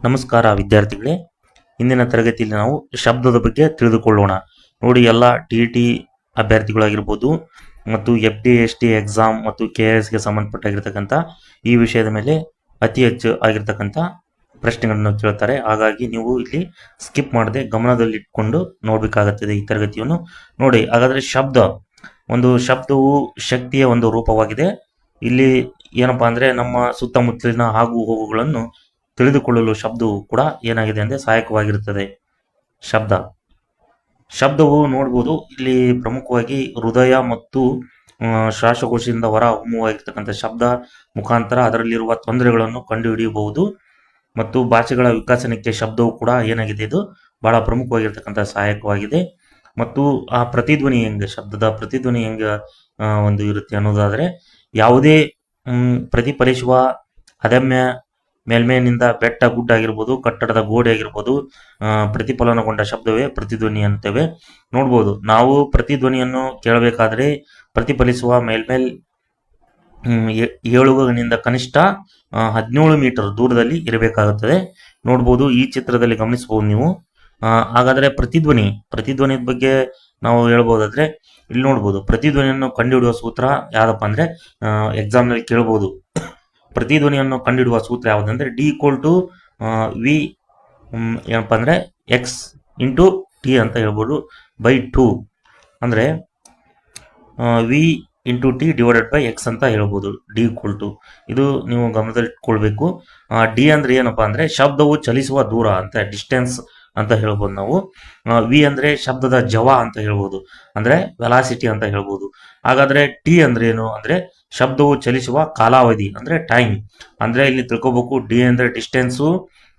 ನಮಸ್ಕಾರ ವಿದ್ಯಾರ್ಥಿಗಳೇ. ಇಂದಿನ ತರಗತಿಯಲ್ಲಿ ನಾವು ಶಬ್ದದ ಬಗ್ಗೆ ತಿಳಿದುಕೊಳ್ಳೋಣ. ನೋಡಿ, ಎಲ್ಲ ಟಿ ಅಭ್ಯರ್ಥಿಗಳಾಗಿರ್ಬೋದು ಮತ್ತು FD/ST ಎಕ್ಸಾಮ್ ಮತ್ತು KISಗೆ ಸಂಬಂಧಪಟ್ಟಾಗಿರ್ತಕ್ಕಂಥ ಈ ವಿಷಯದ ಮೇಲೆ ಅತಿ ಹೆಚ್ಚು ಆಗಿರ್ತಕ್ಕಂಥ ಪ್ರಶ್ನೆಗಳನ್ನು ಕೇಳ್ತಾರೆ. ಹಾಗಾಗಿ ನೀವು ಇಲ್ಲಿ ಸ್ಕಿಪ್ ಮಾಡದೆ ಗಮನದಲ್ಲಿಟ್ಕೊಂಡು ನೋಡಬೇಕಾಗುತ್ತದೆ ಈ ತರಗತಿಯನ್ನು. ನೋಡಿ, ಹಾಗಾದರೆ ಶಬ್ದವು ಶಕ್ತಿಯ ಒಂದು ರೂಪವಾಗಿದೆ. ಇಲ್ಲಿ ಏನಪ್ಪಾ ಅಂದರೆ ನಮ್ಮ ಸುತ್ತಮುತ್ತಲಿನ ಆಗು ಹೋಗುಗಳನ್ನು ತಿಳಿದುಕೊಳ್ಳಲು ಶಬ್ದವು ಕೂಡ ಏನಾಗಿದೆ ಅಂದರೆ ಸಹಾಯಕವಾಗಿರುತ್ತದೆ. ಶಬ್ದವು ನೋಡ್ಬೋದು, ಇಲ್ಲಿ ಪ್ರಮುಖವಾಗಿ ಹೃದಯ ಮತ್ತು ಶ್ವಾಸಕೋಶದಿಂದ ಹೊರ ಹೊಮ್ಮುವಾಗಿರ್ತಕ್ಕಂಥ ಶಬ್ದ ಮುಖಾಂತರ ಅದರಲ್ಲಿರುವ ತೊಂದರೆಗಳನ್ನು ಕಂಡುಹಿಡಿಯಬಹುದು. ಮತ್ತು ಭಾಷೆಗಳ ವಿಕಾಸನಕ್ಕೆ ಶಬ್ದವು ಕೂಡ ಏನಾಗಿದೆ, ಇದು ಬಹಳ ಪ್ರಮುಖವಾಗಿರ್ತಕ್ಕಂಥ ಸಹಾಯಕವಾಗಿದೆ. ಮತ್ತು ಆ ಪ್ರತಿಧ್ವನಿ ಶಬ್ದದ ಪ್ರತಿಧ್ವನಿ ಒಂದು ಇರುತ್ತೆ ಅನ್ನೋದಾದರೆ, ಯಾವುದೇ ಪ್ರತಿಫಲಿಸುವ ಅದಮ್ಯ ಮೇಲ್ಮೇನಿಂದ ಬೆಟ್ಟ ಗುಡ್ಡ ಆಗಿರ್ಬೋದು, ಕಟ್ಟಡದ ಗೋಡೆ ಆಗಿರ್ಬೋದು, ಪ್ರತಿಫಲನಗೊಂಡ ಶಬ್ದವೇ ಪ್ರತಿಧ್ವನಿ ಅಂತೇವೆ. ನೋಡ್ಬೋದು, ನಾವು ಪ್ರತಿಧ್ವನಿಯನ್ನು ಕೇಳಬೇಕಾದ್ರೆ ಪ್ರತಿಫಲಿಸುವ ಮೇಲ್ಮೇಲ್ ಏಳುಗಳಿಂದ ಕನಿಷ್ಠ 17 ಮೀಟರ್ ದೂರದಲ್ಲಿ ಇರಬೇಕಾಗುತ್ತದೆ. ನೋಡ್ಬೋದು, ಈ ಚಿತ್ರದಲ್ಲಿ ಗಮನಿಸಬಹುದು ನೀವು. ಹಾಗಾದರೆ ಪ್ರತಿಧ್ವನಿ ಬಗ್ಗೆ ನಾವು ಹೇಳ್ಬೋದಾದ್ರೆ, ಇಲ್ಲಿ ನೋಡ್ಬೋದು, ಪ್ರತಿಧ್ವನಿಯನ್ನು ಕಂಡುಹಿಡುವ ಸೂತ್ರ ಯಾವ್ದಪ್ಪ ಅಂದ್ರೆ ಎಕ್ಸಾಮ್ನಲ್ಲಿ ಕೇಳ್ಬೋದು. ಪ್ರತಿಧ್ವನಿಯನ್ನು ಕಂಡುಹಿಡುವ ಸೂತ್ರ ಯಾವುದಂದ್ರೆ D=V ಏನಪ್ಪ ಅಂದ್ರೆ X × T ಅಂತ ಹೇಳ್ಬೋದು /2 ಅಂದ್ರೆ V × T / X ಅಂತ ಹೇಳ್ಬೋದು. D= ಇದು ನೀವು ಗಮನದಲ್ಲಿಟ್ಕೊಳ್ಬೇಕು. ಡಿ ಅಂದ್ರೆ ಏನಪ್ಪಾ ಅಂದ್ರೆ ಶಬ್ದವು ಚಲಿಸುವ ದೂರ ಅಂತ, ಡಿಸ್ಟೆನ್ಸ್ ಅಂತ ಹೇಳ್ಬೋದು ನಾವು. ವಿ ಅಂದ್ರೆ ಶಬ್ದದ ಜವ ಅಂತ ಹೇಳ್ಬೋದು, ಅಂದ್ರೆ ವೆಲಾಸಿಟಿ ಅಂತ ಹೇಳ್ಬೋದು. ಹಾಗಾದ್ರೆ ಟಿ ಅಂದ್ರೆ ಏನು ಅಂದ್ರೆ ಶಬ್ದವು ಚಲಿಸುವ ಕಾಲಾವಧಿ ಅಂದ್ರೆ ಟೈಮ್. ಅಂದ್ರೆ ಇಲ್ಲಿ ತಿಳ್ಕೊಬೇಕು, ಡಿ ಅಂದ್ರೆ ಡಿಸ್ಟೆನ್ಸು,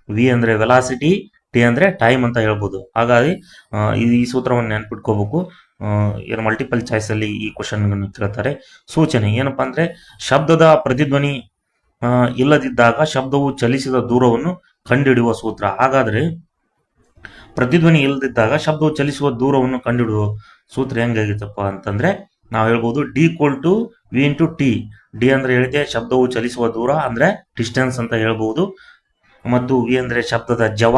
ವಿ ಅಂದ್ರೆ ವೆಲಾಸಿಟಿ, ಟಿ ಅಂದ್ರೆ ಟೈಮ್ ಅಂತ ಹೇಳ್ಬೋದು. ಹಾಗಾಗಿ ಈ ಸೂತ್ರವನ್ನು ನೆನ್ಪಿಟ್ಕೋಬೇಕು. ಏನು ಮಲ್ಟಿಪಲ್ ಚಾಯ್ಸ್ ಅಲ್ಲಿ ಈ ಕ್ವಶನ್ ಕೇಳ್ತಾರೆ. ಸೂಚನೆ ಏನಪ್ಪಾ ಅಂದ್ರೆ ಶಬ್ದದ ಪ್ರತಿಧ್ವನಿ ಇಲ್ಲದಿದ್ದಾಗ ಶಬ್ದವು ಚಲಿಸಿದ ದೂರವನ್ನು ಕಂಡುಹಿಡಿಯುವ ಸೂತ್ರ. ಹಾಗಾದ್ರೆ ಪ್ರತಿಧ್ವನಿ ಇಲ್ಲದಿದ್ದಾಗ ಶಬ್ದವು ಚಲಿಸುವ ದೂರವನ್ನು ಕಂಡುಹಿಡುವ ಸೂತ್ರ ಹೆಂಗಾಗಿತ್ತಪ್ಪ ಅಂತಂದ್ರೆ ನಾವು ಹೇಳ್ಬೋದು D=V × T. ಡಿ ಅಂದ್ರೆ ಹೇಳಿದೆ ಶಬ್ದವು ಚಲಿಸುವ ದೂರ ಅಂದ್ರೆ ಡಿಸ್ಟೆನ್ಸ್ ಅಂತ ಹೇಳ್ಬೋದು, ಮತ್ತು ವಿ ಅಂದ್ರೆ ಶಬ್ದದ ಜವ,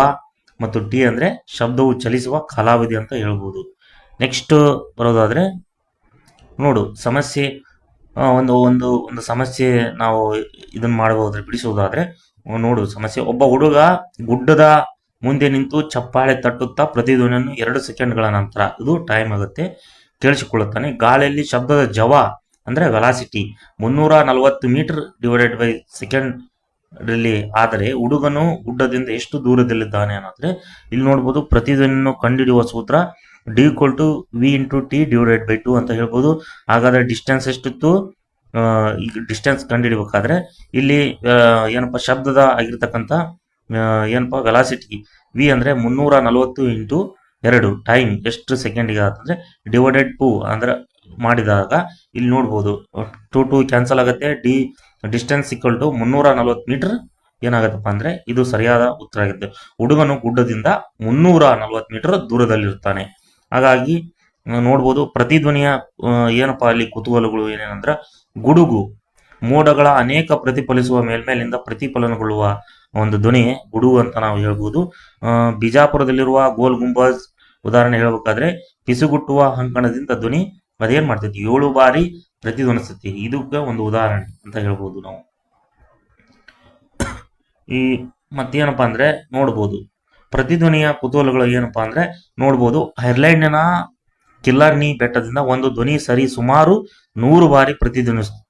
ಮತ್ತು ಟಿ ಅಂದ್ರೆ ಶಬ್ದವು ಚಲಿಸುವ ಕಾಲಾವಧಿ ಅಂತ ಹೇಳ್ಬೋದು. ನೆಕ್ಸ್ಟ್ ಬರೋದಾದ್ರೆ ನೋಡು, ಸಮಸ್ಯೆ ಒಂದು ಸಮಸ್ಯೆ ನಾವು ಇದನ್ನ ಮಾಡಬಹುದ್ರೆ ಬಿಡಿಸುವುದಾದ್ರೆ ನೋಡು ಸಮಸ್ಯೆ. ಒಬ್ಬ ಹುಡುಗ ಗುಡ್ಡದ ಮುಂದೆ ನಿಂತು ಚಪ್ಪಾಳೆ ತಟ್ಟುತ್ತಾ ಪ್ರತಿಧ್ವನಿಯನ್ನು 2 ಸೆಕೆಂಡ್ಗಳ ನಂತರ, ಇದು ಟೈಮ್ ಆಗುತ್ತೆ, ಕೇಳಿಸಿಕೊಳ್ಳುತ್ತಾನೆ. ಗಾಳಿಯಲ್ಲಿ ಶಬ್ದದ ಜವ ಅಂದ್ರೆ ವೆಲಾಸಿಟಿ 340 ಮೀಟರ್ / ಸೆಕೆಂಡ್ ರಲ್ಲಿ ಆದರೆ ಹುಡುಗನು ಗುಡ್ಡದಿಂದ ಎಷ್ಟು ದೂರದಲ್ಲಿದ್ದಾನೆ ಅನ್ನೋದ್ರೆ ಇಲ್ಲಿ ನೋಡ್ಬೋದು, ಪ್ರತಿಧ್ವನಿಯನ್ನು ಕಂಡುಹಿಡಿಯುವ ಸೂತ್ರ D=V × T / 2 ಅಂತ ಹೇಳ್ಬೋದು. ಹಾಗಾದ್ರೆ ಡಿಸ್ಟೆನ್ಸ್ ಎಷ್ಟಿತ್ತು, ಈಗ ಡಿಸ್ಟೆನ್ಸ್ ಕಂಡುಹಿಡಿಬೇಕಾದ್ರೆ ಇಲ್ಲಿ ಏನಪ್ಪಾ ಶಬ್ದದ ಆಗಿರ್ತಕ್ಕಂಥ ಏನಪ್ಪಾ ವೆಲಾಸಿಟಿ ವಿ ಅಂದ್ರೆ 340 × 2 ಟೈಮ್ ಎಷ್ಟು ಸೆಕೆಂಡ್ಗೆ ಅಂತಂದ್ರೆ /2 ಅಂದ್ರೆ ಮಾಡಿದಾಗ ಇಲ್ಲಿ ನೋಡ್ಬೋದು 2 ಕ್ಯಾನ್ಸಲ್ ಆಗುತ್ತೆ. ಡಿಸ್ಟೆನ್ಸ್ = 340 ಮೀಟರ್ ಏನಾಗತ್ತಪ್ಪ ಅಂದ್ರೆ ಇದು ಸರಿಯಾದ ಉತ್ತರ ಆಗುತ್ತೆ. ಹುಡುಗನು ಗುಡ್ಡದಿಂದ 340 ಮೀಟರ್ ದೂರದಲ್ಲಿರ್ತಾನೆ. ಹಾಗಾಗಿ ನೋಡ್ಬೋದು ಪ್ರತಿಧ್ವನಿಯ ಏನಪ್ಪಾ ಅಲ್ಲಿ ಕುತೂಹಲಗಳು ಏನೇನಂದ್ರ ಗುಡುಗು, ಮೋಡಗಳ ಅನೇಕ ಪ್ರತಿಫಲಿಸುವ ಮೇಲ್ಮೇಲಿಂದ ಪ್ರತಿಫಲನಗೊಳ್ಳುವ ಒಂದು ಧ್ವನಿ ಗುಡುಗು ಅಂತ ನಾವು ಹೇಳ್ಬೋದು. ಬಿಜಾಪುರದಲ್ಲಿರುವ ಗೋಲ್ ಗುಂಬಜ್ ಉದಾಹರಣೆ ಹೇಳ್ಬೇಕಾದ್ರೆ ಪಿಸುಗುಟ್ಟುವ ಅಂಕಣದಿಂದ ಧ್ವನಿ ಅದೇನ್ ಮಾಡ್ತೈತಿ 7 ಬಾರಿ ಪ್ರತಿಧ್ವನಿಸ್ತೈತಿ. ಇದಕ್ಕೆ ಒಂದು ಉದಾಹರಣೆ ಅಂತ ಹೇಳ್ಬೋದು ನಾವು. ಈ ಮತ್ತೇನಪ್ಪಾ ಅಂದ್ರೆ ನೋಡ್ಬೋದು ಪ್ರತಿಧ್ವನಿಯ ಕುತೂಹಲಗಳು ಏನಪ್ಪಾ ಅಂದ್ರೆ ನೋಡ್ಬೋದು, ಐರ್ಲೆಂಡಿನ ಕಿಲ್ಲರ್ನಿ ಬೆಟ್ಟದಿಂದ ಒಂದು ಧ್ವನಿ ಸರಿ ಸುಮಾರು 100 ಬಾರಿ ಪ್ರತಿಧ್ವನಿಸುತ್ತದೆ.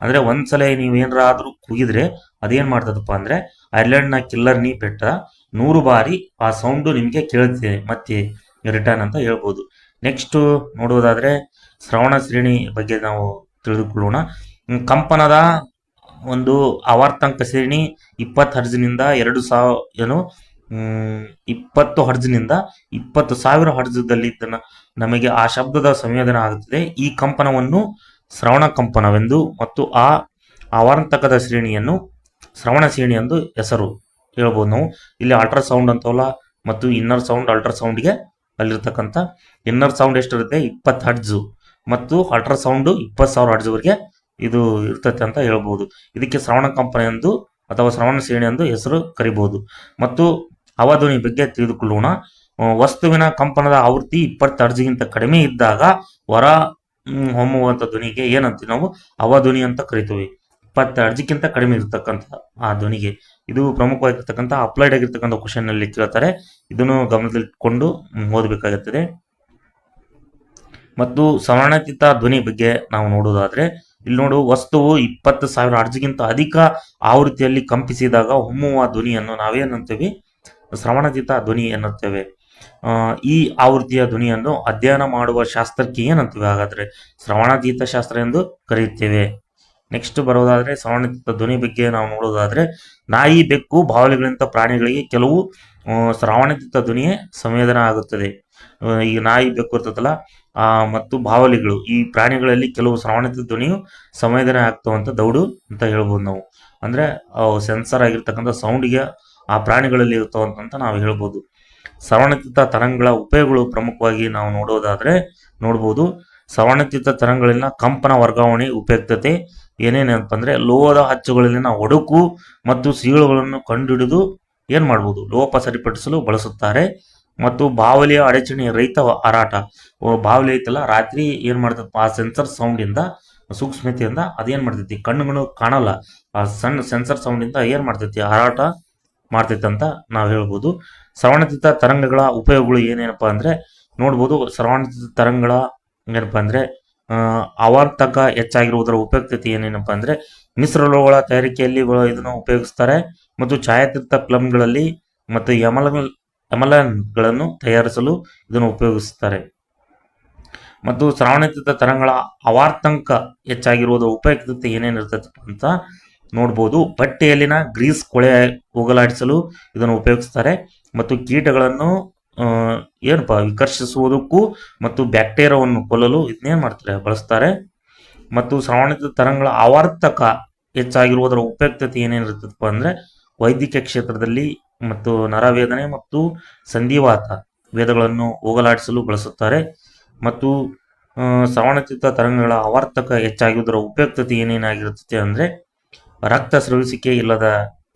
ಅಂದ್ರೆ ಒಂದ್ಸಲ ನೀವೇನಾದ್ರೂ ಕೂಗಿದ್ರೆ ಅದೇನ್ ಮಾಡ್ತದಪ್ಪ ಅಂದ್ರೆ ಐರ್ಲೆಂಡ್ನ ಕಿಲ್ಲರ್ನಿ ಬೆಟ್ಟ 100 ಬಾರಿ ಆ ಸೌಂಡ್ ನಿಮ್ಗೆ ಕೇಳುತ್ತೆ ಮತ್ತೆ ರಿಟರ್ನ್ ಅಂತ ಹೇಳ್ಬೋದು. ನೆಕ್ಸ್ಟ್ ನೋಡೋದಾದ್ರೆ ಶ್ರವಣ ಶ್ರೇಣಿ ಬಗ್ಗೆ ನಾವು ತಿಳಿದುಕೊಳ್ಳೋಣ. ಕಂಪನದ ಒಂದು ಆವರ್ತಂಕ ಶ್ರೇಣಿ 20 ಹರ್ಜ್ನಿಂದ 20 ಹರ್ಜ್ನಿಂದ 20,000 ಹರ್ಜ್ದಲ್ಲಿ ನಮಗೆ ಆ ಶಬ್ದದ ಸಂವೇದನೆ ಆಗುತ್ತದೆ. ಈ ಕಂಪನವನ್ನು ಶ್ರವಣ ಕಂಪನವೆಂದು ಮತ್ತು ಆ ಆವರ್ತಕದ ಶ್ರೇಣಿಯನ್ನು ಶ್ರವಣ ಶ್ರೇಣಿ ಎಂದು ಹೆಸರು ಹೇಳ್ಬೋದು ನಾವು. ಇಲ್ಲಿ ಅಲ್ಟ್ರಾಸೌಂಡ್ ಅಂತವಲ್ಲ, ಮತ್ತು ಇನ್ನರ್ ಸೌಂಡ್ ಅಲ್ಟ್ರಾಸೌಂಡ್ಗೆ ಅಲ್ಲಿರ್ತಕ್ಕಂಥ ಇನ್ನರ್ ಸೌಂಡ್ ಎಷ್ಟಿರುತ್ತೆ 20 ಹರ್ಜ್, ಮತ್ತು ಅಲ್ಟ್ರಾಸೌಂಡ್ 20,000 ಹರ್ಜ್ವರೆಗೆ ಇದು ಇರ್ತೈತೆ ಅಂತ ಹೇಳ್ಬೋದು. ಇದಕ್ಕೆ ಶ್ರವಣ ಕಂಪನ ಎಂದು ಅಥವಾ ಶ್ರವಣ ಶ್ರೇಣಿ ಎಂದು ಹೆಸರು ಕರಿಬಹುದು. ಮತ್ತು ಅವಧ್ವನಿ ಬಗ್ಗೆ ತಿಳಿದುಕೊಳ್ಳೋಣ. ವಸ್ತುವಿನ ಕಂಪನದ ಆವೃತ್ತಿ 20 ಹರ್ಟ್ಜ್ಗಿಂತ ಕಡಿಮೆ ಇದ್ದಾಗ ಹೊರ ಹೊಮ್ಮುವಂತ ಧ್ವನಿಗೆ ಏನಂತೀವಿ ನಾವು ಅವಧ್ವನಿ ಅಂತ ಕರಿತೀವಿ. 20 ಹರ್ಟ್ಜ್ಗಿಂತ ಕಡಿಮೆ ಇರತಕ್ಕಂಥ ಆ ಧ್ವನಿಗೆ. ಇದು ಪ್ರಮುಖವಾಗಿರ್ತಕ್ಕಂಥ ಅಪ್ಲೈಡ್ ಆಗಿರ್ತಕ್ಕಂಥ ಕ್ವಶನ್ ಅಲ್ಲಿ ಕೇಳ್ತಾರೆ. ಇದನ್ನು ಗಮನದಲ್ಲಿಟ್ಕೊಂಡು ಓದಬೇಕಾಗುತ್ತದೆ. ಮತ್ತು ಸವರ್ಣಚಿತ್ತ ಧ್ವನಿ ಬಗ್ಗೆ ನಾವು ನೋಡೋದಾದ್ರೆ, ಇಲ್ಲಿ ನೋಡು, ವಸ್ತುವು 20,000 ಹರ್ಟ್ಜ್ಗಿಂತ ಅಧಿಕ ಆವೃತ್ತಿಯಲ್ಲಿ ಕಂಪಿಸಿದಾಗ ಹೊಮ್ಮುವ ಧ್ವನಿಯನ್ನು ನಾವೇನಂತೀವಿ, ಶ್ರವಣಚಿತ್ತ ಧ್ವನಿ ಎನ್ನುತ್ತೇವೆ. ಈ ಆವೃತ್ತಿಯ ಧ್ವನಿಯನ್ನು ಅಧ್ಯಯನ ಮಾಡುವ ಶಾಸ್ತ್ರಕ್ಕೆ ಏನಂತೀವಿ ಹಾಗಾದ್ರೆ, ಶ್ರವಣಾತೀತ ಶಾಸ್ತ್ರ ಎಂದು ಕರೆಯುತ್ತೇವೆ. ನೆಕ್ಸ್ಟ್ ಬರೋದಾದ್ರೆ ಶ್ರವಣಚಿತ್ತ ಧ್ವನಿ ಬಗ್ಗೆ ನಾವು ನೋಡೋದಾದ್ರೆ, ನಾಯಿ, ಬೆಕ್ಕು, ಬಾವಲಿಗಳಂತ ಪ್ರಾಣಿಗಳಿಗೆ ಕೆಲವು ಶ್ರವಣಚಿತ್ತ ಧ್ವನಿಯೇ ಸಂವೇದನ ಆಗುತ್ತದೆ. ಈಗ ನಾಯಿ, ಬೆಕ್ಕು ಇರ್ತದಲ್ಲ, ಮತ್ತು ಬಾವಲಿಗಳು, ಈ ಪ್ರಾಣಿಗಳಲ್ಲಿ ಕೆಲವು ಶ್ರವಣಚಿತ್ತ ಧ್ವನಿಯು ಸಂವೇದನೆ ಆಗ್ತವಂತ ದೌಡು ಅಂತ ಹೇಳ್ಬೋದು ನಾವು. ಅಂದ್ರೆ ಸೆನ್ಸರ್ ಆಗಿರ್ತಕ್ಕಂಥ ಸೌಂಡ್ಗೆ ಆ ಪ್ರಾಣಿಗಳಲ್ಲಿ ಇರ್ತಾವಂತ ನಾವು ಹೇಳ್ಬೋದು. ಶ್ರವಣಚಿತ್ತ ತರಂಗಗಳ ಉಪಯೋಗಗಳು ಪ್ರಮುಖವಾಗಿ ನಾವು ನೋಡ್ಬೋದು. ಶ್ರವಣಚಿತ್ತ ತರಂಗಗಳಲ್ಲಿನ ಕಂಪನ ವರ್ಗಾವಣೆ ಉಪಯುಕ್ತತೆ ಏನೇನಪ್ಪ ಅಂದ್ರೆ, ಲೋಹದ ಅಚ್ಚುಗಳಲ್ಲಿನ ಒಡುಕು ಮತ್ತು ಸೀಳುಗಳನ್ನು ಕಂಡುಹಿಡಿದು ಏನ್ ಮಾಡ್ಬೋದು, ಲೋಪ ಸರಿಪಡಿಸಲು ಬಳಸುತ್ತಾರೆ. ಮತ್ತು ಬಾವಲಿಯ ಅಡಚಣೆ ರಹಿತ ಹಾರಾಟ. ಬಾವಲಿ ಐತಲ್ಲ, ರಾತ್ರಿ ಏನ್ ಮಾಡ್ತಪ್ಪ, ಆ ಸೆನ್ಸರ್ ಸೌಂಡ್ ಇಂದ, ಸೂಕ್ಷ್ಮತೆಯಿಂದ ಅದೇನ್ ಮಾಡ್ತೈತಿ, ಕಣ್ಣುಗಳು ಕಾಣಲ್ಲ, ಆ ಸಣ್ಣ ಸೆನ್ಸರ್ ಸೌಂಡ್ ಇಂದ ಏನ್ ಮಾಡ್ತೈತಿ, ಹಾರಾಟ ಮಾಡ್ತೈತಿ ಅಂತ ನಾವು ಹೇಳ್ಬೋದು. ಶ್ರವಣಚಿತ್ತ ತರಂಗಗಳ ಉಪಯೋಗಗಳು ಏನೇನಪ್ಪ ಅಂದ್ರೆ ನೋಡ್ಬೋದು. ಶ್ರವಣಚಿತ್ತ ತರಂಗಗಳ ಏನಪ್ಪಾ ಅಂದ್ರೆ ಆವರ್ತಕ ಹೆಚ್ಚಾಗಿರುವುದರ ಉಪಯುಕ್ತತೆ ಏನೇನಪ್ಪ ಅಂದ್ರೆ, ಮಿಶ್ರಲೋಹಗಳ ತಯಾರಿಕೆಯಲ್ಲಿ ಇದನ್ನು ಉಪಯೋಗಿಸ್ತಾರೆ. ಮತ್ತು ಛಾಯಾಚಿತ್ರ ಫಿಲ್ಮ್ಗಳಲ್ಲಿ ಮತ್ತು ಎಮಲನ್ಗಳನ್ನು ತಯಾರಿಸಲು ಇದನ್ನು ಉಪಯೋಗಿಸುತ್ತಾರೆ. ಮತ್ತು ಶ್ರವಣಚಿತ್ತ ತರಂಗಗಳ ಆವರ್ತಂಕ ಹೆಚ್ಚಾಗಿರುವುದರ ಉಪಯುಕ್ತತೆ ಏನೇನಿರ್ತದೆ ಅಂತ ನೋಡ್ಬೋದು. ಬಟ್ಟೆಯಲ್ಲಿನ ಗ್ರೀಸ್ ಕೊಳೆ ಹೋಗಲಾಡಿಸಲು ಇದನ್ನು ಉಪಯೋಗಿಸ್ತಾರೆ. ಮತ್ತು ಕೀಟಗಳನ್ನು ವಿಕರ್ಷಿಸುವುದಕ್ಕೂ ಮತ್ತು ಬ್ಯಾಕ್ಟೀರಿಯಾವನ್ನು ಕೊಲ್ಲಲು ಇದನ್ನೇನ್ ಮಾಡ್ತಾರೆ, ಬಳಸ್ತಾರೆ. ಮತ್ತು ಶ್ರವಣಚಿತ್ತ ತರಂಗಗಳ ಆವರ್ತಕ ಹೆಚ್ಚಾಗಿರುವುದರ ಉಪಯುಕ್ತತೆ ಏನೇನಿರ್ತದಪ್ಪ ಅಂದ್ರೆ, ವೈದ್ಯಕೀಯ ಕ್ಷೇತ್ರದಲ್ಲಿ ಮತ್ತು ನರವೇದನೆ ಮತ್ತು ಸಂಧಿವಾತ ವೇದಗಳನ್ನು ಹೋಗಲಾಡಿಸಲು ಬಳಸುತ್ತಾರೆ. ಮತ್ತು ಶ್ರವಣಚಿತ್ತ ತರಂಗಗಳ ಆವರ್ತಕ ಹೆಚ್ಚಾಗಿರುವುದರ ಉಪಯುಕ್ತತೆ ಏನೇನಾಗಿರುತ್ತದೆ ಅಂದ್ರೆ, ರಕ್ತ ಸ್ರವಿಸಿಕೆ ಇಲ್ಲದ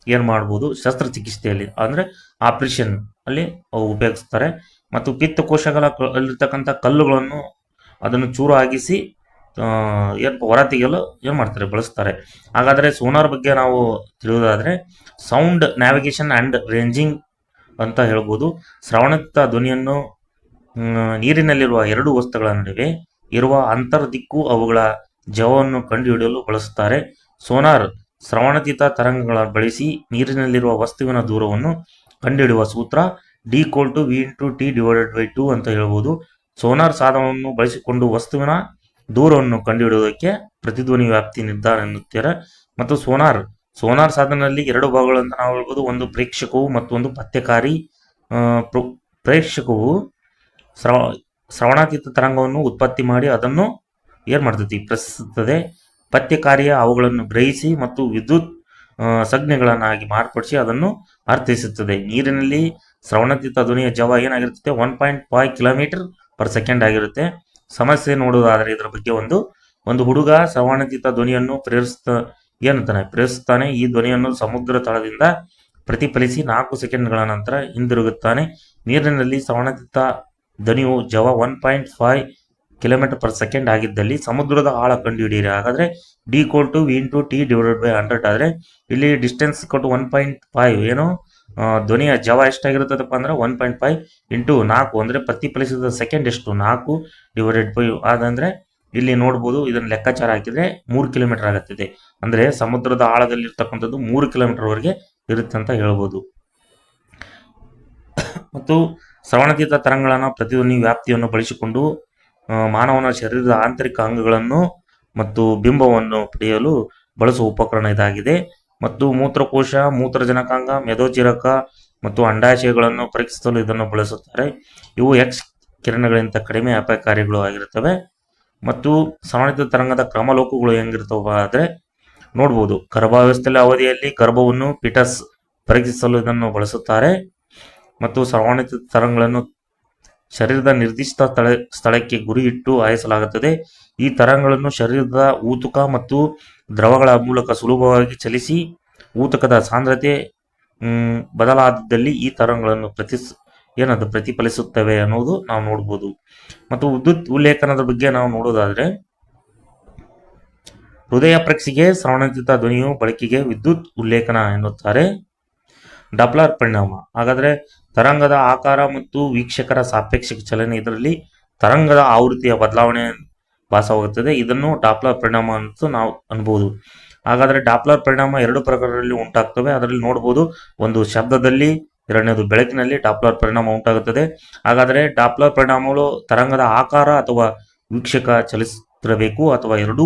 ಏನ್ ಮಾಡ್ಬೋದು, ಶಸ್ತ್ರಚಿಕಿತ್ಸೆಯಲ್ಲಿ ಅಂದ್ರೆ ಆಪರೇಷನ್ ಅಲ್ಲಿ ಉಪಯೋಗಿಸ್ತಾರೆ. ಮತ್ತು ಪಿತ್ತಕೋಶಗಳ ಅಲ್ಲಿರ್ತಕ್ಕಂಥ ಕಲ್ಲುಗಳನ್ನು ಅದನ್ನು ಚೂರು ಆಗಿಸಿ ಹೊರ ತೆಗೆಯಲು ಏನ್ ಮಾಡ್ತಾರೆ, ಬಳಸ್ತಾರೆ. ಹಾಗಾದ್ರೆ ಸೋನಾರ್ ಬಗ್ಗೆ ನಾವು ತಿಳಿಯೋದಾದ್ರೆ, ಸೌಂಡ್ ನ್ಯಾವಿಗೇಷನ್ ಅಂಡ್ ರೇಂಜಿಂಗ್ ಅಂತ ಹೇಳ್ಬೋದು. ಶ್ರವಣಚಿತ್ತ ಧ್ವನಿಯನ್ನು ನೀರಿನಲ್ಲಿರುವ ಎರಡು ವಸ್ತುಗಳ ನಡುವೆ ಇರುವ ಅಂತರ ದಿಕ್ಕು ಅವುಗಳ ಜವವನ್ನು ಕಂಡುಹಿಡಿಯಲು ಬಳಸುತ್ತಾರೆ. ಸೋನಾರ್ ಶ್ರವಣಚಿತ್ತ ತರಂಗಗಳ ಬಳಸಿ ನೀರಿನಲ್ಲಿರುವ ವಸ್ತುವಿನ ದೂರವನ್ನು ಕಂಡುಹಿಡಿಯುವ ಸೂತ್ರ D=V/T/2 ಅಂತ ಹೇಳ್ಬೋದು. ಸೋನಾರ್ ಸಾಧನವನ್ನು ಬಳಸಿಕೊಂಡು ವಸ್ತುವಿನ ದೂರವನ್ನು ಕಂಡುಹಿಡಿಯುವುದಕ್ಕೆ ಪ್ರತಿಧ್ವನಿ ವ್ಯಾಪ್ತಿ ನಿರ್ಧಾರ ಎನ್ನುತ್ತಾರೆ. ಮತ್ತು ಸೋನಾರ್ ಸಾಧನದಲ್ಲಿ ಎರಡು ಭಾಗಗಳು ಅಂತ ನಾವು ಹೇಳ್ಬೋದು. ಒಂದು ಪ್ರೇಕ್ಷಕವು ಮತ್ತು ಒಂದು ಪತ್ತೆಕಾರಿ. ಪ್ರೇಕ್ಷಕವು ಶ್ರವಣಾತೀತ ತರಂಗವನ್ನು ಉತ್ಪತ್ತಿ ಮಾಡಿ ಅದನ್ನು ಏನ್ ಮಾಡ್ತೈತಿ, ಪ್ರಶ್ನಿಸುತ್ತದೆ. ಪತ್ತೆಕಾರಿಯ ಅವುಗಳನ್ನು ಗ್ರಹಿಸಿ ಮತ್ತು ವಿದ್ಯುತ್ ಸಂಜ್ಞೆಗಳನ್ನಾಗಿ ಮಾರ್ಪಡಿಸಿ ಅದನ್ನು ಅರ್ಥೈಸುತ್ತದೆ. ನೀರಿನಲ್ಲಿ ಶ್ರವಣಾತೀತ ಧ್ವನಿಯ ಜವ ಏನಾಗಿರುತ್ತೆ, 1.5 km/s ಆಗಿರುತ್ತೆ. ಸಮಸ್ಯೆ ನೋಡುವುದಾದ್ರೆ ಇದರ ಬಗ್ಗೆ ಒಂದು ಹುಡುಗ ಶ್ರವಣಾತೀತ ಧ್ವನಿಯನ್ನು ಪ್ರೇರಿಸುತ್ತಾನೆ. ಈ ಧ್ವನಿಯನ್ನು ಸಮುದ್ರ ತಳದಿಂದ ಪ್ರತಿಫಲಿಸಿ 4 ಸೆಕೆಂಡ್ಗಳ ನಂತರ ಹಿಂದಿರುಗುತ್ತಾನೆ. ನೀರಿನಲ್ಲಿ ಶ್ರವಣಾತೀತ ಧ್ವನಿಯು ಜವ 1.5 km/s ಆಗಿದ್ದಲ್ಲಿ ಸಮುದ್ರದ ಆಳ ಕಂಡುಹಿಡಿಯಿರಿ. ಹಾಗಾದ್ರೆ D=V/T/100 ಆದ್ರೆ ಇಲ್ಲಿ ಡಿಸ್ಟೆನ್ಸ್ ಕೊಟ್ಟು 1.5 ಏನು ಧ್ವನಿಯ ಜವ ಎಷ್ಟಾಗಿರುತ್ತದಪ್ಪ ಅಂದ್ರೆ 1.5 × 4 ಅಂದ್ರೆ ಪ್ರತಿಫಲಿಸಿದ ಸೆಕೆಂಡ್ ಎಷ್ಟು, 4/5 ಅದಂದ್ರೆ ಇಲ್ಲಿ ನೋಡ್ಬೋದು. ಇದನ್ನ ಲೆಕ್ಕಾಚಾರ ಹಾಕಿದ್ರೆ 3 ಕಿಲೋಮೀಟರ್ ಆಗುತ್ತದೆ. ಅಂದ್ರೆ ಸಮುದ್ರದ ಆಳದಲ್ಲಿ ಇರ್ತಕ್ಕಂಥದ್ದು 3 ಕಿಲೋಮೀಟರ್ ವರೆಗೆ ಇರುತ್ತೆ ಅಂತ ಹೇಳ್ಬೋದು. ಮತ್ತು ಶ್ರವಣಾತೀತ ತರಂಗಗಳನ್ನ ಪ್ರತಿಧ್ವನಿ ವ್ಯಾಪ್ತಿಯನ್ನು ಬಳಸಿಕೊಂಡು ಮಾನವನ ಶರೀರದ ಆಂತರಿಕ ಅಂಗಗಳನ್ನು ಮತ್ತು ಬಿಂಬವನ್ನು ಪಡೆಯಲು ಬಳಸುವ ಉಪಕರಣ ಇದಾಗಿದೆ. ಮತ್ತು ಮೂತ್ರಕೋಶ, ಮೂತ್ರಜನಕಾಂಗ, ಮೆದೋಜೀರಕ ಮತ್ತು ಅಂಡಾಶಯಗಳನ್ನು ಪರೀಕ್ಷಿಸಲು ಇದನ್ನು ಬಳಸುತ್ತಾರೆ. ಇವು ಎಕ್ಸ್ ಕಿರಣಗಳಿಂದ ಕಡಿಮೆ ಅಪಾಯಕಾರಿಗಳು ಆಗಿರುತ್ತವೆ. ಮತ್ತು ಶ್ರವಣಾತೀತ ತರಂಗದ ಕ್ರಮಲೋಕಗಳು ಹೆಂಗಿರ್ತವ ಆದ್ರೆ ನೋಡ್ಬೋದು. ಗರ್ಭಾವಸ್ಥೆಯ ಅವಧಿಯಲ್ಲಿ ಗರ್ಭವನ್ನು ಫಿಟಸ್ ಪರೀಕ್ಷಿಸಲು ಇದನ್ನು ಬಳಸುತ್ತಾರೆ. ಮತ್ತು ಶ್ರವಣಾತೀತ ತರಂಗಗಳನ್ನು ಶರೀರದ ನಿರ್ದಿಷ್ಟ ಸ್ಥಳಕ್ಕೆ ಗುರಿ ಇಟ್ಟು ಹಾಯಿಸಲಾಗುತ್ತದೆ. ಈ ತರಂಗಗಳನ್ನು ಶರೀರದ ಊತಕ ಮತ್ತು ದ್ರವಗಳ ಮೂಲಕ ಸುಲಭವಾಗಿ ಚಲಿಸಿ ಊತಕದ ಸಾಂದ್ರತೆ ಬದಲಾದಲ್ಲಿ ಈ ತರಂಗಗಳನ್ನು ಪ್ರತಿಫಲಿಸುತ್ತವೆ ಅನ್ನೋದು ನಾವು ನೋಡ್ಬೋದು. ಮತ್ತು ವಿದ್ಯುತ್ ಉಲ್ಲೇಖನದ ಬಗ್ಗೆ ನಾವು ನೋಡೋದಾದ್ರೆ, ಹೃದಯ ಪರೀಕ್ಷೆಗೆ ಶ್ರವಣಾತೀತ ಧ್ವನಿಯು ಬಳಕೆಗೆ ವಿದ್ಯುತ್ ಉಲ್ಲೇಖನ ಎನ್ನುತ್ತಾರೆ. ಡಾಪ್ಲರ್ ಪರಿಣಾಮ, ಹಾಗಾದ್ರೆ ತರಂಗದ ಆಕಾರ ಮತ್ತು ವೀಕ್ಷಕರ ಸಾಪೇಕ್ಷ ಚಲನೆ, ಇದರಲ್ಲಿ ತರಂಗದ ಆವೃತ್ತಿಯ ಬದಲಾವಣೆ ಭಾಸವಾಗುತ್ತದೆ. ಇದನ್ನು ಡಾಪ್ಲರ್ ಪರಿಣಾಮ ಅಂತ ನಾವು ಅನ್ಬೋದು. ಹಾಗಾದ್ರೆ ಡಾಪ್ಲರ್ ಪರಿಣಾಮ ಎರಡು ಪ್ರಕಾರದಲ್ಲಿ ಉಂಟಾಗ್ತವೆ. ಅದರಲ್ಲಿ ನೋಡಬಹುದು, ಒಂದು ಶಬ್ದದಲ್ಲಿ, ಎರಡನೇದು ಬೆಳಕಿನಲ್ಲಿ ಡಾಪ್ಲರ್ ಪರಿಣಾಮ ಉಂಟಾಗುತ್ತದೆ. ಹಾಗಾದ್ರೆ ಡಾಪ್ಲರ್ ಪರಿಣಾಮಗಳು ತರಂಗದ ಆಕಾರ ಅಥವಾ ವೀಕ್ಷಕ ಚಲಿಸುತ್ತಿರಬೇಕು ಅಥವಾ ಎರಡೂ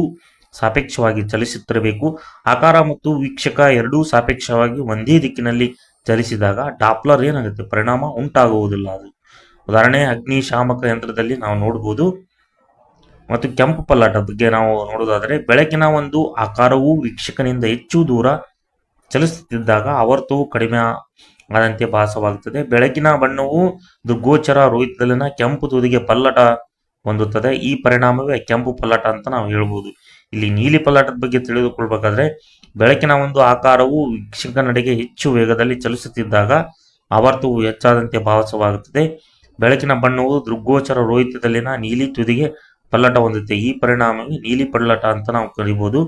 ಸಾಪೇಕ್ಷವಾಗಿ ಚಲಿಸುತ್ತಿರಬೇಕು. ಆಕಾರ ಮತ್ತು ವೀಕ್ಷಕ ಎರಡೂ ಸಾಪೇಕ್ಷವಾಗಿ ಒಂದೇ ದಿಕ್ಕಿನಲ್ಲಿ ಚಲಿಸಿದಾಗ ಡಾಪ್ಲರ್ ಏನಾಗುತ್ತೆ, ಪರಿಣಾಮ ಉಂಟಾಗುವುದಿಲ್ಲ. ಅದು ಉದಾಹರಣೆ ಅಗ್ನಿಶಾಮಕ ಯಂತ್ರದಲ್ಲಿ ನಾವು ನೋಡಬಹುದು. ಮತ್ತು ಕೆಂಪು ಪಲ್ಲಟ ಬಗ್ಗೆ ನಾವು ನೋಡೋದಾದರೆ, ಬೆಳಕಿನ ಒಂದು ಆಕಾರವು ವೀಕ್ಷಕನಿಂದ ಹೆಚ್ಚು ದೂರ ಚಲಿಸುತ್ತಿದ್ದಾಗ ಆವರ್ತವು ಕಡಿಮೆ ಆದಂತೆ ಭಾಸವಾಗುತ್ತದೆ. ಬೆಳಕಿನ ಬಣ್ಣವು ದುರ್ಗೋಚರ ರೋಹಿತದಲ್ಲಿನ ಕೆಂಪು ತುದಿಗೆ ಪಲ್ಲಟ ಹೊಂದುತ್ತದೆ. ಈ ಪರಿಣಾಮವೇ ಕೆಂಪು ಪಲ್ಲಟ ಅಂತ ನಾವು ಹೇಳ್ಬೋದು. ಇಲ್ಲಿ ನೀಲಿ ಪಲ್ಲಟದ ಬಗ್ಗೆ ತಿಳಿದುಕೊಳ್ಬೇಕಾದ್ರೆ, ಬೆಳಕಿನ ಒಂದು ಆಕಾರವು ವೀಕ್ಷಕನಡೆಗೆ ಹೆಚ್ಚು ವೇಗದಲ್ಲಿ ಚಲಿಸುತ್ತಿದ್ದಾಗ ಆವರ್ತವು ಹೆಚ್ಚಾದಂತೆ ಭಾಸವಾಗುತ್ತದೆ. ಬೆಳಕಿನ ಬಣ್ಣವು ದೃಗ್ಗೋಚರ ರೋಹಿತದಲ್ಲಿನ ನೀಲಿ ತುದಿಗೆ ಪಲ್ಲಟ ಹೊಂದುತ್ತೆ. ಈ ಪರಿಣಾಮವೇ ನೀಲಿ ಪಲ್ಲಟ ಅಂತ ನಾವು ಕರಿಬಹುದು.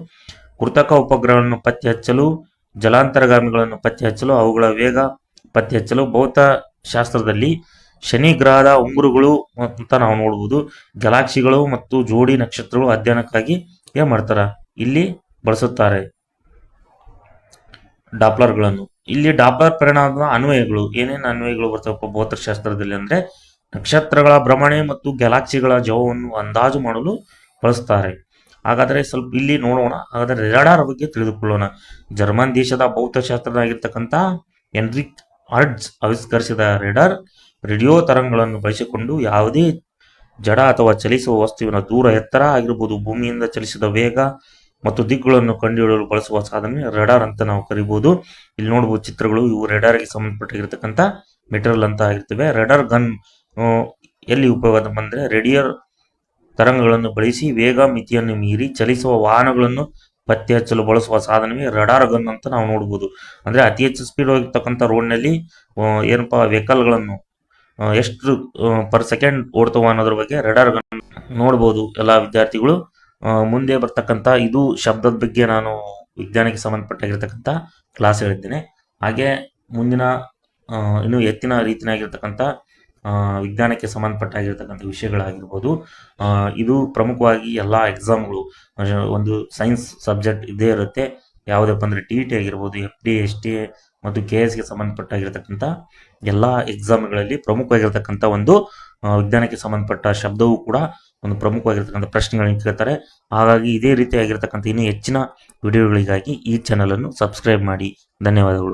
ಕೃತಕ ಉಪಗ್ರಹಗಳನ್ನು ಪತ್ತೆ ಹಚ್ಚಲು, ಜಲಾಂತರ್ಗಾಮಿಗಳನ್ನು ಪತ್ತೆ ಹಚ್ಚಲು, ಅವುಗಳ ವೇಗ ಪತ್ತೆ ಹಚ್ಚಲು ಭೌತಶಾಸ್ತ್ರದಲ್ಲಿ ಶನಿ ಗ್ರಹದ ಉಂಗುರಗಳು ಅಂತ ನಾವು ನೋಡಬಹುದು. ಗ್ಯಾಲಕ್ಸಿಗಳು ಮತ್ತು ಜೋಡಿ ನಕ್ಷತ್ರಗಳು ಅಧ್ಯಯನಕ್ಕಾಗಿ ಏನ್ ಮಾಡ್ತಾರ, ಇಲ್ಲಿ ಬಳಸುತ್ತಾರೆ ಡಾಪ್ಲರ್ಗಳನ್ನು. ಇಲ್ಲಿ ಡಾಪ್ಲರ್ ಪರಿಣಾಮದ ಅನ್ವಯಗಳು, ಏನೇನು ಅನ್ವಯಗಳು ಬರ್ತವಪ್ಪ ಭೌತಶಾಸ್ತ್ರದಲ್ಲಿ ಅಂದ್ರೆ, ನಕ್ಷತ್ರಗಳ ಭ್ರಮಣೆ ಮತ್ತು ಗ್ಯಾಲಕ್ಸಿಗಳ ಜವವನ್ನು ಅಂದಾಜು ಮಾಡಲು ಬಳಸ್ತಾರೆ. ಹಾಗಾದ್ರೆ ಸ್ವಲ್ಪ ಇಲ್ಲಿ ನೋಡೋಣ. ಹಾಗಾದ್ರೆ ರೇಡಾರ್ ಬಗ್ಗೆ ತಿಳಿದುಕೊಳ್ಳೋಣ. ಜರ್ಮನ್ ದೇಶದ ಭೌತಶಾಸ್ತ್ರದಾಗಿರ್ತಕ್ಕಂಥ ಹೆನ್ರಿಕ್ ಹರ್ಟ್ಜ್ ಆವಿಷ್ಕರಿಸಿದ ರೇಡಾರ್ ರೇಡಿಯೋ ತರಂಗಗಳನ್ನು ಬಳಸಿಕೊಂಡು ಯಾವುದೇ ಜಡ ಅಥವಾ ಚಲಿಸುವ ವಸ್ತುವಿನ ದೂರ, ಎತ್ತರ ಆಗಿರ್ಬೋದು, ಭೂಮಿಯಿಂದ ಚಲಿಸಿದ ವೇಗ ಮತ್ತು ದಿಕ್ಕುಗಳನ್ನು ಕಂಡುಹಿಡಿಯಲು ಬಳಸುವ ಸಾಧನೆ ರೇಡಾರ್ ಅಂತ ನಾವು ಕರಿಬಹುದು. ಇಲ್ಲಿ ನೋಡಬಹುದು ಚಿತ್ರಗಳು, ಇವು ರೇಡಾರ್ಗೆ ಸಂಬಂಧಪಟ್ಟಿರ್ತಕ್ಕಂಥ ಮೆಟೀರಿಯಲ್ ಅಂತ ಆಗಿರ್ತವೆ. ರೇಡಾರ್ ಗನ್ ಎಲ್ಲಿ ಉಪಯೋಗ ಬಂದ್ರೆ, ರೇಡಿಯರ್ ತರಂಗಗಳನ್ನು ಬಳಸಿ ವೇಗ ಮಿತಿಯನ್ನು ಮೀರಿ ಚಲಿಸುವ ವಾಹನಗಳನ್ನು ಪತ್ತೆ ಹಚ್ಚಲು ಬಳಸುವ ಸಾಧನವೇ ರಡಾರ್ ಗನ್ ಅಂತ ನಾವು ನೋಡ್ಬೋದು. ಅಂದ್ರೆ ಅತಿ ಹೆಚ್ಚು ಸ್ಪೀಡ್ ಹೋಗಿರ್ತಕ್ಕಂಥ ರೋಡ್ನಲ್ಲಿ ಏನಪ್ಪಾ ವೆಹಿಕಲ್ಗಳನ್ನು ಎಷ್ಟು ಪರ್ ಸೆಕೆಂಡ್ ಓಡ್ತವ ಅನ್ನೋದ್ರ ಬಗ್ಗೆ ರಡಾರ್ ಗನ್ ನೋಡ್ಬೋದು ಎಲ್ಲ ವಿದ್ಯಾರ್ಥಿಗಳು. ಮುಂದೆ ಬರ್ತಕ್ಕಂಥ ಇದು ಶಬ್ದದ ಬಗ್ಗೆ ನಾನು ವಿಜ್ಞಾನಕ್ಕೆ ಸಂಬಂಧಪಟ್ಟಾಗಿರ್ತಕ್ಕಂಥ ಕ್ಲಾಸ್ ಹೇಳಿದ್ದೇನೆ. ಹಾಗೆ ಮುಂದಿನ ಇನ್ನು ಹೆಚ್ಚಿನ ರೀತಿಯಾಗಿರ್ತಕ್ಕಂಥ ವಿಜ್ಞಾನಕ್ಕೆ ಸಂಬಂಧಪಟ್ಟಾಗಿರ್ತಕ್ಕಂಥ ವಿಷಯಗಳಾಗಿರ್ಬೋದು. ಇದು ಪ್ರಮುಖವಾಗಿ ಎಲ್ಲ ಎಕ್ಸಾಮ್ಗಳು, ಒಂದು ಸೈನ್ಸ್ ಸಬ್ಜೆಕ್ಟ್ ಇದೇ ಇರುತ್ತೆ. ಯಾವುದಪ್ಪ ಅಂದರೆ ಟಿ ಆಗಿರ್ಬೋದು, FD, STA ಮತ್ತು KSಗೆ ಸಂಬಂಧಪಟ್ಟಾಗಿರ್ತಕ್ಕಂಥ ಎಲ್ಲ ಎಕ್ಸಾಮ್ಗಳಲ್ಲಿ ಪ್ರಮುಖವಾಗಿರ್ತಕ್ಕಂಥ ಒಂದು ವಿಜ್ಞಾನಕ್ಕೆ ಸಂಬಂಧಪಟ್ಟ ಶಬ್ದವೂ ಕೂಡ ಒಂದು ಪ್ರಮುಖವಾಗಿರ್ತಕ್ಕಂಥ ಪ್ರಶ್ನೆಗಳನ್ನು ಕೇಳ್ತಾರೆ. ಹಾಗಾಗಿ ಇದೇ ರೀತಿಯಾಗಿರ್ತಕ್ಕಂಥ ಇನ್ನೂ ಹೆಚ್ಚಿನ ವಿಡಿಯೋಗಳಿಗಾಗಿ ಈ ಚಾನಲನ್ನು ಸಬ್ಸ್ಕ್ರೈಬ್ ಮಾಡಿ. ಧನ್ಯವಾದಗಳು.